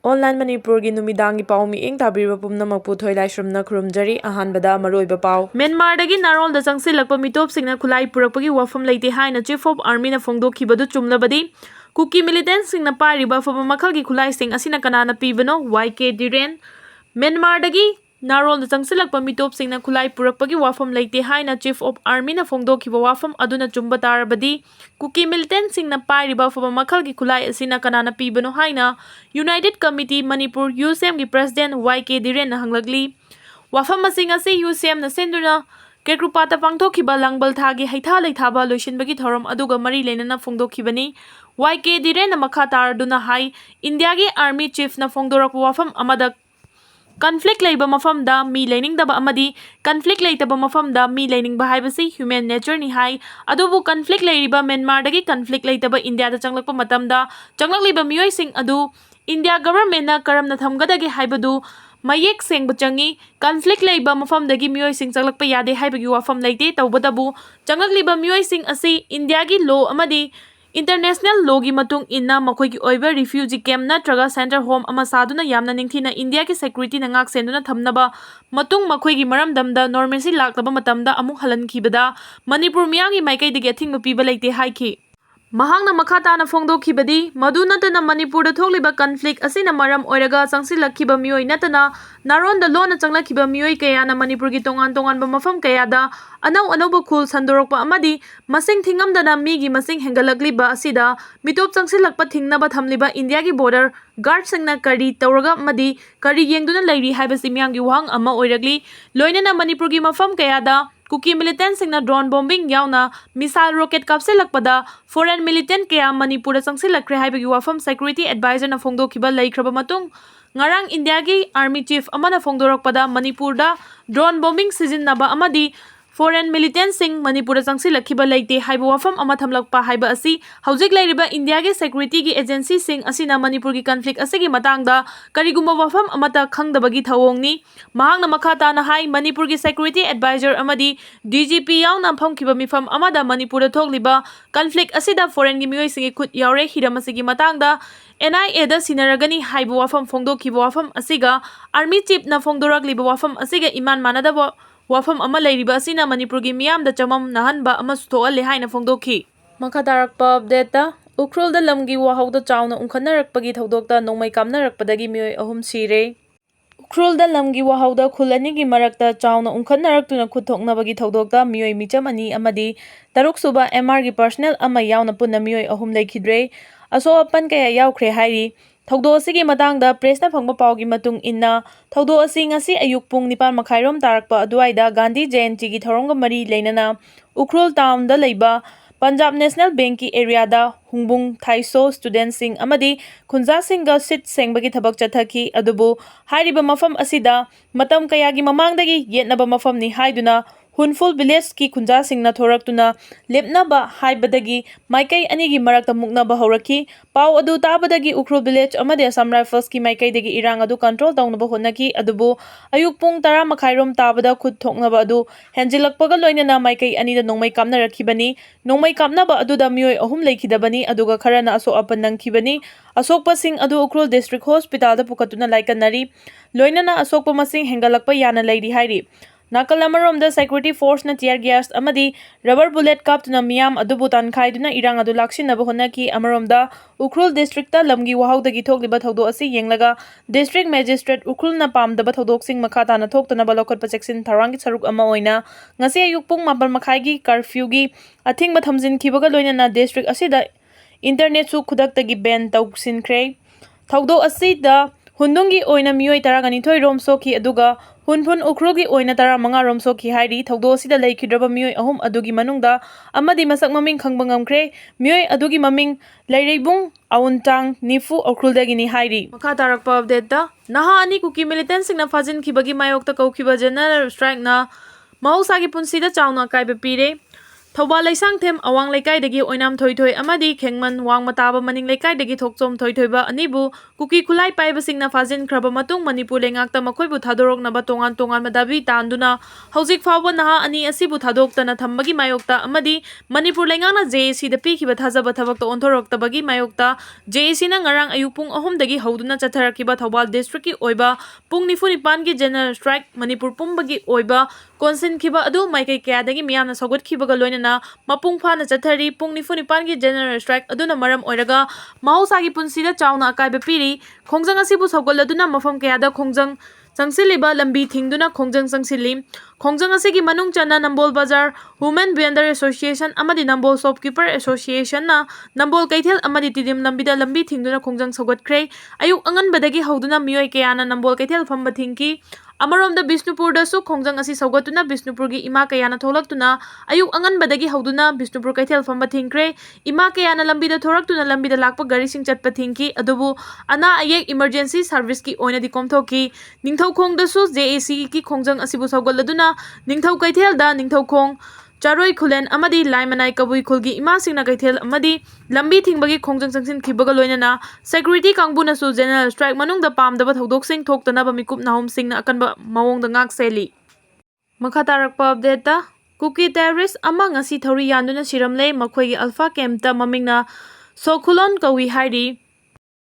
Online Manipuri Numidangi Pau Miing Tabira Pumna Puthoi Laishramna Kurumjari Ahanbada Maroiba Pau Myanmar Dagi Narol the Sangsilakpa Mitop Singna Kulai Purapagi Wafam Late Haina Chief of Army na Fongdo Kibadu Chumlabadi Kuki Millitant Singna Pariba for Makalgi Kulai Sing Asina Kanana Pibano YK Diren Myanmar Dagi Narol the Sangsilakpa Mitop Singna Kulai Purapagi Wafam Late Haina Chief of Army na Fongdo Kiba Wafam Aduna Chumba Tarabadi Kuki Millitant Singna Pariba for Makalgi Kulai Asina Kanana Pibano Haina United Committee Manipur USM ki President YK Diren na hanglagli wafam masing ase USM na senduna Kekrupata pangthokiba langbal thagi haitha leithaba loisinbagi thorom aduga mari lenana fongdokhibani YK Diren na makha tarduna hai India gi Army Chief na fongdorak wafam amada conflict leiba mafamda mi lening daba amadi conflict leitaba mafamda mi lening ba haibasi human nature ni hai adubu conflict leiriba Myanmar dagi conflict leitaba India da changlakpa matamda changlakliba mioi sing adu India government na karam na thamgadagi haibadu mayek seng bachangi conflict leiba mafam dagi mioi sing changlakpa yade haibagi wafam leite tawbadabu changlakliba mioi sing asi India gi law amadi international law gi matung inna makhoi gi oiba refugee camp na traga center home ama saduna yamna ningthina India ki security na ngak senduna thamnaba matung makhoi gi maramdamda normalcy laktaba matamda amuk halan khibada Manipur miyang gi maikai dagi athingba piba leite haiki Mahangna makata na fongdo kibadi madu natana Manipur da thokliba conflict asina maram oiraga sangsilakhiba mioi natana naron da lona changlakhiba mioi kaya na Manipur gi tongan ba mafam kaya da anau ba khul sandorokpa amadi masing thingamdana migi masing hengalakliba asida mitop changsilakpa thingnaba thamliba India gi border guard singna kari tawraga amadi kari yengduna lairi haibasi miyang gi wahang ama oiragli loinana Manipur gi mafam kaya da Kuki Millitant singna drone bombing yauna missile rocket kapsilakpada foreign militant kaya Manipur sangsilakre haibagi wafam security advisor na fongdokiba laikhraba matung ngarang India gi army chief amana fongdorakpada Manipur da drone bombing sijinnaba amadi foreign militant sing Manipur sangsilakhiba leite haiba wafam ama thamlakpa haiba asi haujik lairiba India gi security gi agency sing asina Manipur gi conflict asigi matangda karigumba wafam amata khangdabagi thawongni mahangna makhata na hai Manipur gi security advisor amadi DGP yauna phamkhiba mifam amada Manipur da thokliba conflict asida foreign gi mioi singi khut yaure hiramasigi matangda NIA da sinaragani haiba wafam fongdokhiba wafam asiga army chief na fongdorakliba wafam asiga iman manadaba wafam ama leiriba asina Manipur gi miyam da chamam nahanba ama suthoale haina fongdokhi makha tarakpa update da ukrul da lamgi wahau da chauna unkhannarakpagi thodokta nongmai kamnarakpadagi mioi ahum sire ukrul da lamgi wahau da khulani gi marakta chauna unkhannarakuna khuthoknabagi thodokta mioi micham ani amadi taruk suba MR gi personnel ama yauna punna mioi ahum lekhidre aso apan kaya yaukre hairi Thogdo asigi matangda press na phangba pawgi matung inna thogdo asi ngasi ayuk pung 9:30 tarakpa aduaida Gandhi Jayanti gi thorongga mari leinana Ukhrul town da leiba Punjab National Bank ki area da hungbung thaiso students sing amadi khunja singa sit sengbagi thabak chathaki adubu hairiba mafam asida matam kayagi mamangdagi yetnaba mafam ni haiduna Hunful village ki khunja singna thoraktuna lepnaba haibadagi maikai anigi marakta muknaba horaki pau adu tabadagi Ukhrul village amade Assam Rifles ki maikai dagi irang adu control tawnaba honaki adubu ayuk pung 10:30 tabada khut thoknaba adu henjilakpaga loinana maikai anida nongmai kamna rakhibani nongmai kamnaba adu da mioi ahum lekhidabani aduga kharana aso apan nangkhibani asokpa sing adu Ukhrul district hospital da pukatuna laikanari loinana asokpa masing hengalakpa yana leiri hairi Nakal amarom da security force na tear gas amadi rubber bullet kaptuna miyam adubu tankhaiduna irang adu laksinaba honaki amarom da Ukhrul district ta lamgi wahau dagi thokliba thogdo asi yenglaga district magistrate Ukhrul na pamdaba thodok-sing makhata na thoktanaba lokhatpa cheksin tharangi saruk ama oina ngasi ayuk pung 4:30 gi curfew gi athingba thamjinkibaga loinana district asida internet su khudakta gi ban tausinkhre thogdo asida hundungi oina mioi 12 rom soki aduga Hunpun Ukhrulgi oina 15 rom soki hairi thogdo asida leikhidraba mioi ahum adugi manungda amadi masak maming khangba ngamkhre mioi adugi maming leireibung auntang nifu Ukhrul-dagi ni hairi makha tarakpa update da naha ani Kuki Millitant singna fajin khibagi mayokta kaukhiba general strike na mahosagi punsida chauna kaiba pire Thobal Laisangthem Awang Lekaidagi Oinam Thoithoi Amadi Khengman Wang Mataba Maning Lekaidagi Thokchom Thoithoiba Anibu Kuki Kulai Paibasingna Fazin Kraba Matung Manipur Lengakta Makoibu Thadoroknaba Tongan Madabi Tanduna Hauzik Fawa Naha Ani Asibu Thadoktana Thambagi Mayokta Amadi Manipur Lengana JAC the Piki Bathaza Batavakta Ontoroktabagi Mayokta JAC na ngarang ayupung ahomdagi hauduna chatharakiba Thobal District ki oiba pung nifunipan ki general strike Manipur pumbagi oiba konsin kiba adu maikai kayadagi miyamna sagot kibaga loinana mapung phana chathari pung nifunipan ki general strike aduna maram oiraga mahosagi punsida chawna akaiba piri khongjang asibu sagol aduna mafam kayada khongjang Sangsiliba lambi thingduna khongjang sangsili khongjang asigi manung chana Nambol Bazar Women Vendor Association amadi Nambol Shopkeeper Association na Nambol Kaithel amadi tidim lambida lambi thingduna khongjang sagotkre ayuk angan badagi hauduna Meeoi kayana Nambol Kaithel phamba thingki Amaromda Bishnupur dasu khongjang asi saugotuna Bishnupur gi ima kayana tholaktuna ayuk angan badagi hauduna Bishnupur Kaithel phamba thingkre ima kayana lambida thoraktuna lambida lakpa gari sing chatpa thingki adubu ana ayek emergency service ki oina di komthoki ningthau khong dasu JAC ki khongjang asibu saugoladuna ningthau Kaithel da ningthau khong Charoi Khulen amadi Laimanai Kabui Khulgi ima singna Kaithel amadi lambi thingbagi khongjang sangsin khibaga loinana security kangbuna su general strike manungda pamdaba thodok sing thoktanaba mikup nahom singna akanba mawongda ngak seli makha tarakpa update ta Kuki terrorist ama ngasi thori yanduna siramle makhoi alpha camp ta mamingna Sokhulon kawi hairi